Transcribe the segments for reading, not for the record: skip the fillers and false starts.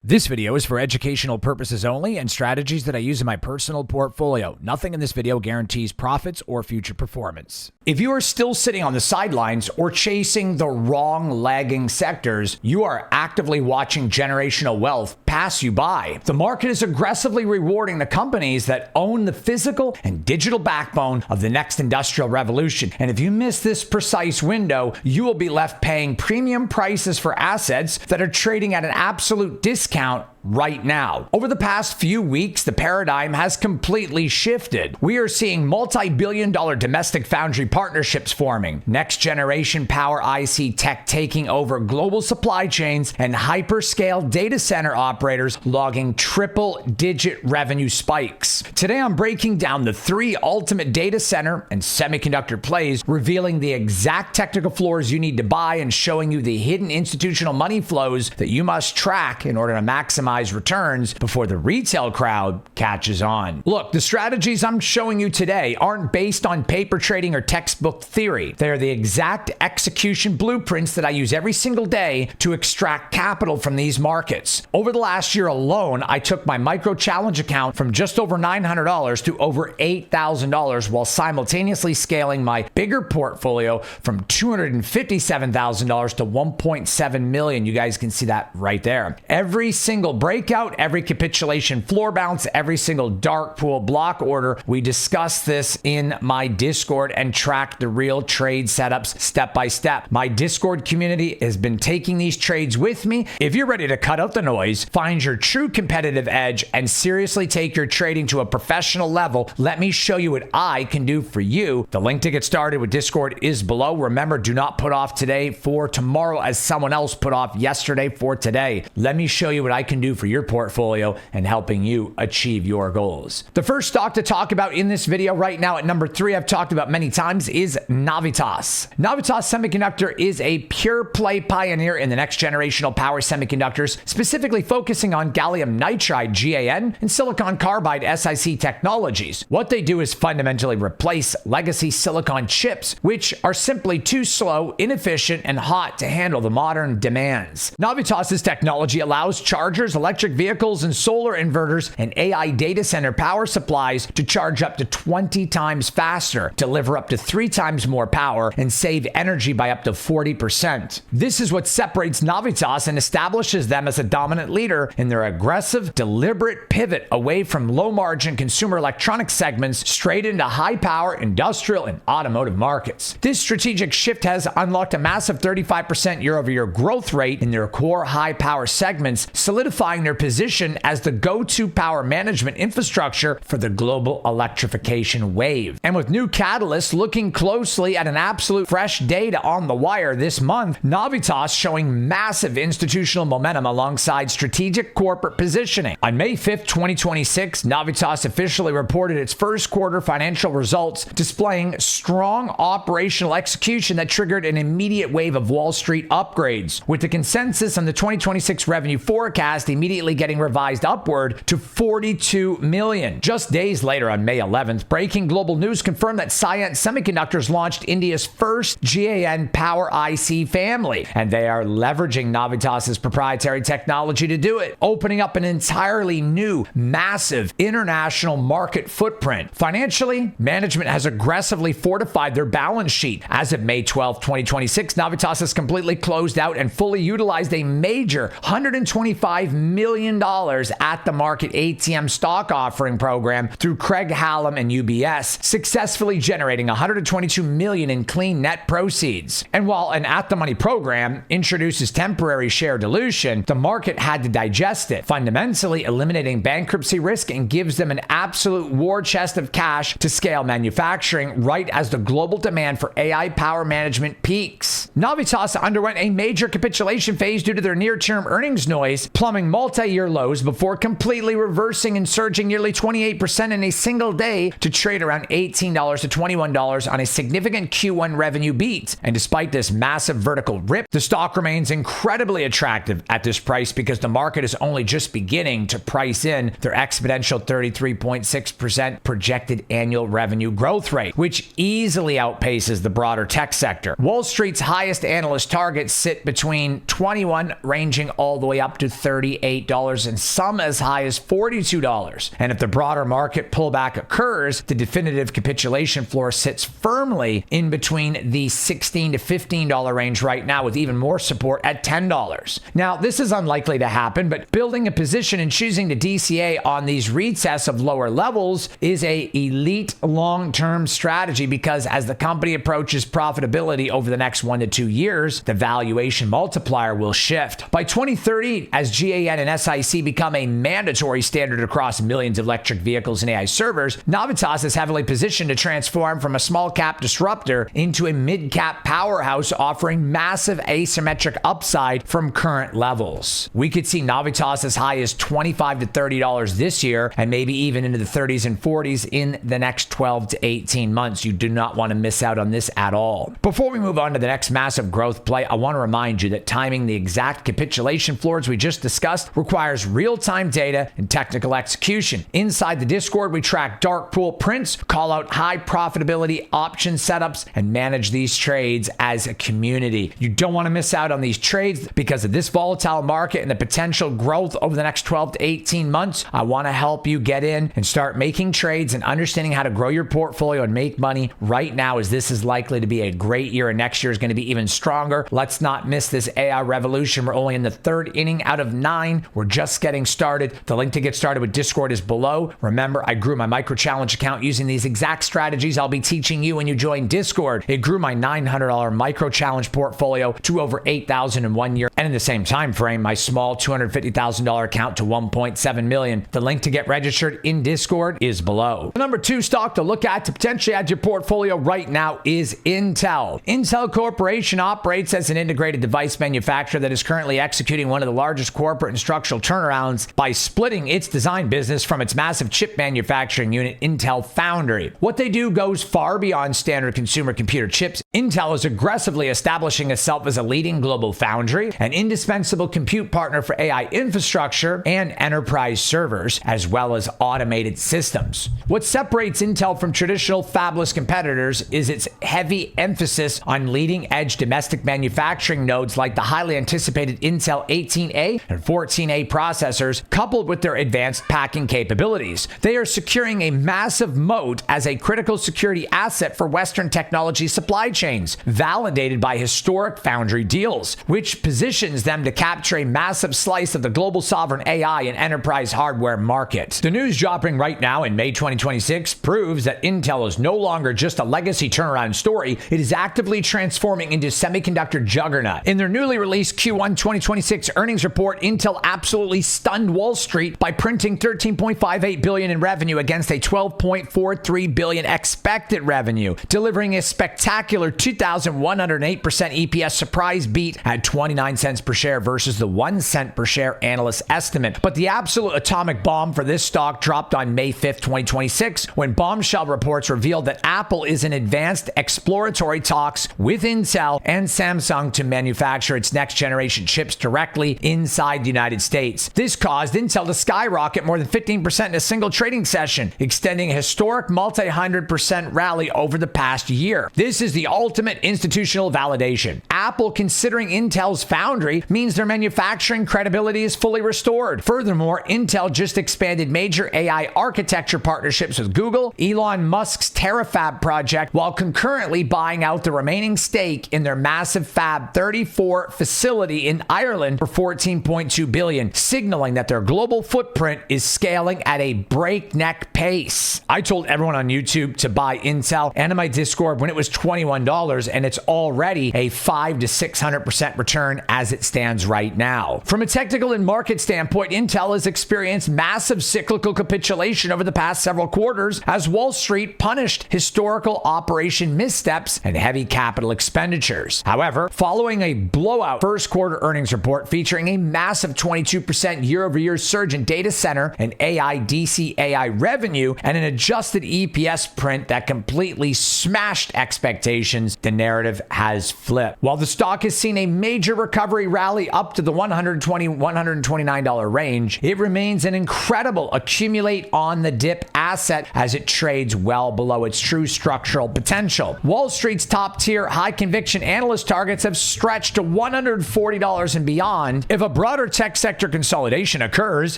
This video is for educational purposes only and strategies that I use in my personal portfolio. Nothing in this video guarantees profits or future performance. If you are still sitting on the sidelines or chasing the wrong lagging sectors, you are actively watching generational wealth pass you by. The market is aggressively rewarding the companies that own the physical and digital backbone of the next industrial revolution. And if you miss this precise window, you will be left paying premium prices for assets that are trading at an absolute discount right now. Over the past few weeks, the paradigm has completely shifted. We are seeing multi-billion-dollar domestic foundry partnerships forming, next-generation power IC tech taking over global supply chains, and hyperscale data center operators logging triple-digit revenue spikes. Today, I'm breaking down the three ultimate data center and semiconductor plays, revealing the exact technical floors you need to buy and showing you the hidden institutional money flows that you must track in order to maximize returns before the retail crowd catches on. Look, the strategies I'm showing you today aren't based on paper trading or textbook theory. They are the exact execution blueprints that I use every single day to extract capital from these markets. Over the last year alone, I took my micro challenge account from just over $900 to over $8,000 while simultaneously scaling my bigger portfolio from $257,000 to $1.7 million. You guys can see that right there. Every single breakout, every capitulation floor bounce, every single dark pool block order. We discuss this in my Discord and track the real trade setups step by step. My Discord community has been taking these trades with me. If you're ready to cut out the noise, find your true competitive edge, and seriously take your trading to a professional level, let me show you what I can do for you. The link to get started with Discord is below. Remember, do not put off today for tomorrow as someone else put off yesterday for today. Let me show you what I can do for your portfolio and helping you achieve your goals. The first stock to talk about in this video right now at number 3, I've talked about many times, is Navitas. Navitas Semiconductor is a pure play pioneer in the next generational power semiconductors, specifically focusing on gallium nitride GaN and silicon carbide SiC technologies. What they do is fundamentally replace legacy silicon chips, which are simply too slow, inefficient, and hot to handle the modern demands. Navitas's technology allows chargers, electric vehicles, and solar inverters and AI data center power supplies to charge up to 20 times faster, deliver up to 3 times more power, and save energy by up to 40%. This is what separates Navitas and establishes them as a dominant leader in their aggressive, deliberate pivot away from low-margin consumer electronics segments straight into high-power industrial and automotive markets. This strategic shift has unlocked a massive 35% year-over-year growth rate in their core high-power segments, solidifying their position as the go-to power management infrastructure for the global electrification wave. And with new catalysts looking closely at an absolute fresh data on the wire this month, Navitas showing massive institutional momentum alongside strategic corporate positioning. On May 5th, 2026, Navitas officially reported its first quarter financial results, displaying strong operational execution that triggered an immediate wave of Wall Street upgrades, with the consensus on the 2026 revenue forecast immediately getting revised upward to $42 million. Just days later, on May 11th, breaking global news confirmed that Cyient Semiconductors launched India's first GaN power IC family, and they are leveraging Navitas's proprietary technology to do it, opening up an entirely new, massive international market footprint. Financially, management has aggressively fortified their balance sheet. As of May 12, 2026, Navitas has completely closed out and fully utilized a major $125 million at the market ATM stock offering program through Craig-Hallum and UBS, successfully generating $122 million in clean net proceeds. And while an at-the-money program introduces temporary share dilution, the market had to digest it, fundamentally eliminating bankruptcy risk and gives them an absolute war chest of cash to scale manufacturing right as the global demand for AI power management peaks. Navitas underwent a major capitulation phase due to their near-term earnings noise, plumbing multi-year lows before completely reversing and surging nearly 28% in a single day to trade around $18 to $21 on a significant Q1 revenue beat. And despite this massive vertical rip, the stock remains incredibly attractive at this price because the market is only just beginning to price in their exponential 33.6% projected annual revenue growth rate, which easily outpaces the broader tech sector. Wall Street's highest analyst targets sit between 21, ranging all the way up to 38 $38 and some as high as $42. And if the broader market pullback occurs, the definitive capitulation floor sits firmly in between the $16 to $15 range right now, with even more support at $10. Now, this is unlikely to happen, but building a position and choosing to DCA on these retests of lower levels is a elite long-term strategy, because as the company approaches profitability over the next 1 to 2 years, the valuation multiplier will shift. By 2030, as GAN and SiC become a mandatory standard across millions of electric vehicles and AI servers, Navitas is heavily positioned to transform from a small cap disruptor into a mid-cap powerhouse, offering massive asymmetric upside from current levels. We could see Navitas as high as $25 to $30 this year, and maybe even into the 30s and 40s in the next 12 to 18 months. You do not want to miss out on this at all. Before we move on to the next massive growth play, I want to remind you that timing the exact capitulation floors we just discussed requires real-time data and technical execution. Inside the Discord, we track dark pool prints, call out high profitability option setups, and manage these trades as a community. You don't want to miss out on these trades because of this volatile market and the potential growth over the next 12 to 18 months. I want to help you get in and start making trades and understanding how to grow your portfolio and make money right now, as this is likely to be a great year and next year is going to be even stronger. Let's not miss this AI revolution. We're only in the 3rd inning out of 9. We're just getting started. The link to get started with Discord is below. Remember, I grew my micro challenge account using these exact strategies I'll be teaching you when you join Discord. It grew my $900 micro challenge portfolio to over $8,000 in 1 year, and in the same time frame, my small $250,000 account to $1.7 million. The link to get registered in Discord is below. The number 2 stock to look at to potentially add to your portfolio right now is Intel. Intel Corporation operates as an integrated device manufacturer that is currently executing one of the largest corporate and structural turnarounds by splitting its design business from its massive chip manufacturing unit, Intel Foundry. What they do goes far beyond standard consumer computer chips. Intel is aggressively establishing itself as a leading global foundry, an indispensable compute partner for AI infrastructure and enterprise servers, as well as automated systems. What separates Intel from traditional fabless competitors is its heavy emphasis on leading-edge domestic manufacturing nodes like the highly anticipated Intel 18A and 14A processors, coupled with their advanced packing capabilities. They are securing a massive moat as a critical security asset for Western technology supply chains, validated by historic foundry deals, which positions them to capture a massive slice of the global sovereign AI and enterprise hardware market. The news dropping right now in May 2026 proves that Intel is no longer just a legacy turnaround story. It is actively transforming into semiconductor juggernaut. In their newly released Q1 2026 earnings report, Intel absolutely stunned Wall Street by printing $13.58 billion in revenue against a $12.43 billion expected revenue, delivering a spectacular 2,108% EPS surprise beat at 29 cents per share versus the 1 cent per share analyst estimate. But the absolute atomic bomb for this stock dropped on May 5th, 2026, when bombshell reports revealed that Apple is in advanced exploratory talks with Intel and Samsung to manufacture its next generation chips directly inside the United States. This caused Intel to skyrocket more than 15% in a single trading session, extending a historic multi-100% rally over the past year. This is the ultimate institutional validation. Apple considering Intel's foundry means their manufacturing credibility is fully restored. Furthermore, Intel just expanded major AI architecture partnerships with Google, Elon Musk's Terafab project, while concurrently buying out the remaining stake in their massive Fab 34 facility in Ireland for $14.2 billion, signaling that their global footprint is scaling at a breakneck pace. I told everyone on YouTube to buy Intel and in my Discord when it was $21, and it's already a 500 to 600% return as it stands right now. From a technical and market standpoint, Intel has experienced massive cyclical capitulation over the past several quarters as Wall Street punished historical operation missteps and heavy capital expenditures. However, following a blowout first quarter earnings report featuring a massive 22% year-over-year surge in data center and AI DCAI revenue and an adjusted EPS print that completely smashed expectations, the narrative has flipped. While the stock has seen a major recovery rally up to the $120, $129 range, it remains an incredible accumulate on the dip asset as it trades well below its true structural potential. Wall Street's top tier high conviction analyst targets have stretched to $140 and beyond. If a broader tech tech sector consolidation occurs,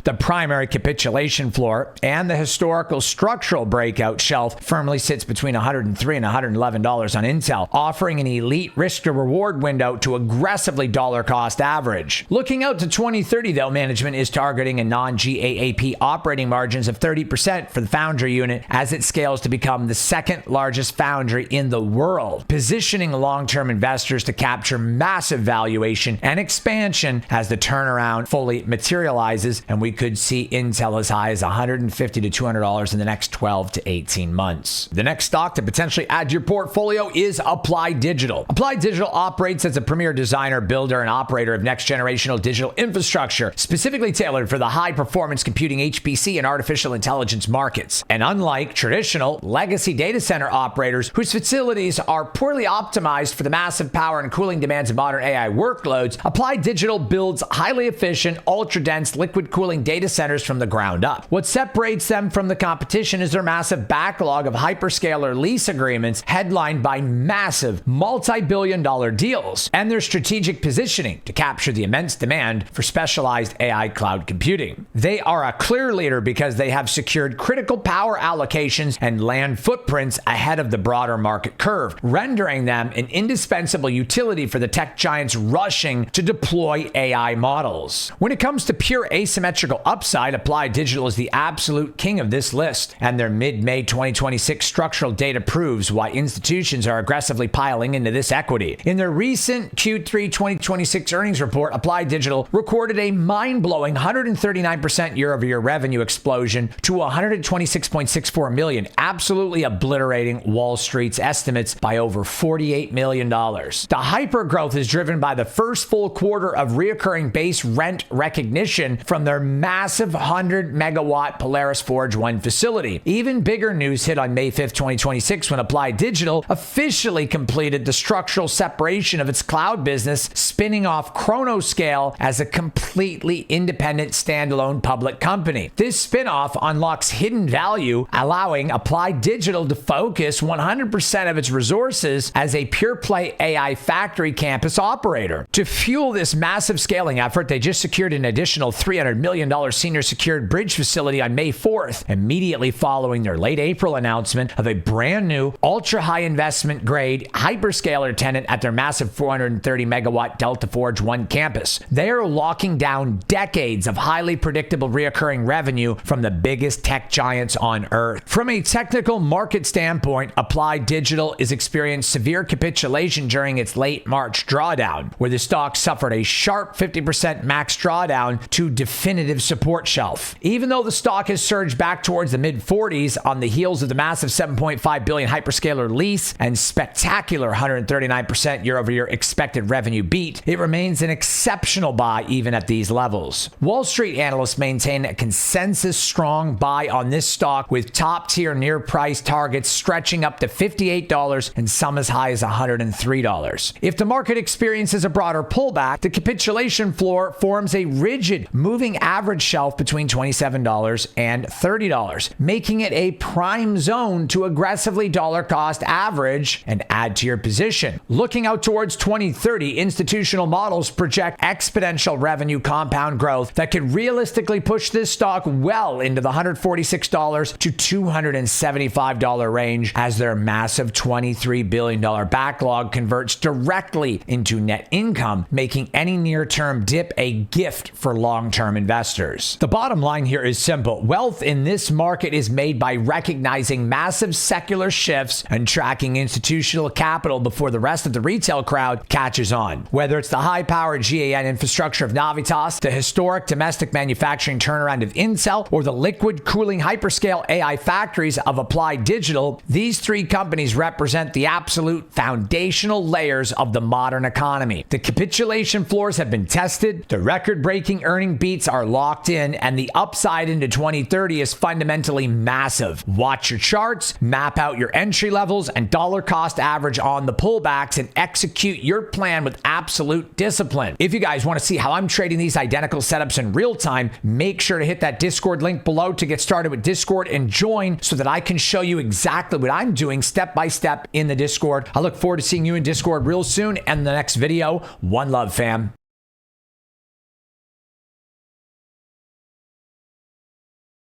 the primary capitulation floor and the historical structural breakout shelf firmly sits between $103 and $111 on Intel, offering an elite risk-to-reward window to aggressively dollar-cost average. Looking out to 2030, though, management is targeting a non-GAAP operating margins of 30% for the foundry unit as it scales to become the second largest foundry in the world, positioning long-term investors to capture massive valuation and expansion as the turnaround fully materializes, and we could see Intel as high as $150 to $200 in the next 12 to 18 months. The next stock to potentially add to your portfolio is Applied Digital. Applied Digital operates as a premier designer, builder, and operator of next-generational digital infrastructure, specifically tailored for the high-performance computing, HPC, and artificial intelligence markets. And unlike traditional legacy data center operators whose facilities are poorly optimized for the massive power and cooling demands of modern AI workloads, Applied Digital builds highly efficient, ultra-dense liquid cooling data centers from the ground up. What separates them from the competition is their massive backlog of hyperscaler lease agreements headlined by massive multi-billion-dollar deals, and their strategic positioning to capture the immense demand for specialized AI cloud computing. They are a clear leader because they have secured critical power allocations and land footprints ahead of the broader market curve, rendering them an indispensable utility for the tech giants rushing to deploy AI models. When it comes to pure asymmetrical upside, Applied Digital is the absolute king of this list, and their mid-May 2026 structural data proves why institutions are aggressively piling into this equity. In their recent Q3 2026 earnings report, Applied Digital recorded a mind-blowing 139% year-over-year revenue explosion to $126.64 million, absolutely obliterating Wall Street's estimates by over $48 million. The hypergrowth is driven by the first full quarter of reoccurring base rent recognition from their massive 100-megawatt Polaris Forge 1 facility. Even bigger news hit on May 5th, 2026, when Applied Digital officially completed the structural separation of its cloud business, spinning off Chronoscale as a completely independent standalone public company. This spinoff unlocks hidden value, allowing Applied Digital to focus 100% of its resources as a pure-play AI factory campus operator. To fuel this massive scaling effort, they just secured an additional $300 million senior secured bridge facility on May 4th, immediately following their late April announcement of a brand new ultra-high investment grade hyperscaler tenant at their massive 430 megawatt Delta Forge 1 campus. They are locking down decades of highly predictable reoccurring revenue from the biggest tech giants on earth. From a technical market standpoint, Applied Digital is experienced severe capitulation during its late March drawdown, where the stock suffered a sharp 50% max drawdown to definitive support shelf. Even though the stock has surged back towards the mid-40s on the heels of the massive $7.5 billion hyperscaler lease and spectacular 139% year-over-year expected revenue beat, it remains an exceptional buy even at these levels. Wall Street analysts maintain a consensus strong buy on this stock, with top-tier near-price targets stretching up to $58 and some as high as $103. If the market experiences a broader pullback, the capitulation floor forms a rigid moving average shelf between $27 and $30, making it a prime zone to aggressively dollar cost average and add to your position. Looking out towards 2030, institutional models project exponential revenue compound growth that could realistically push this stock well into the $146 to $275 range as their massive $23 billion backlog converts directly into net income, making any near-term dip a gift for long-term investors. The bottom line here is simple. Wealth in this market is made by recognizing massive secular shifts and tracking institutional capital before the rest of the retail crowd catches on. Whether it's the high-powered GAN infrastructure of Navitas, the historic domestic manufacturing turnaround of Intel, or the liquid cooling hyperscale AI factories of Applied Digital, these three companies represent the absolute foundational layers of the modern economy. The capitulation floors have been tested, the record-breaking earning beats are locked in, and the upside into 2030 is fundamentally massive. Watch your charts, map out your entry levels and dollar cost average on the pullbacks, and execute your plan with absolute discipline. If you guys want to see how I'm trading these identical setups in real time, make sure to hit that Discord link below to get started with Discord and join so that I can show you exactly what I'm doing step by step in the Discord. I look forward to seeing you in Discord real soon and the next video. One love, fam.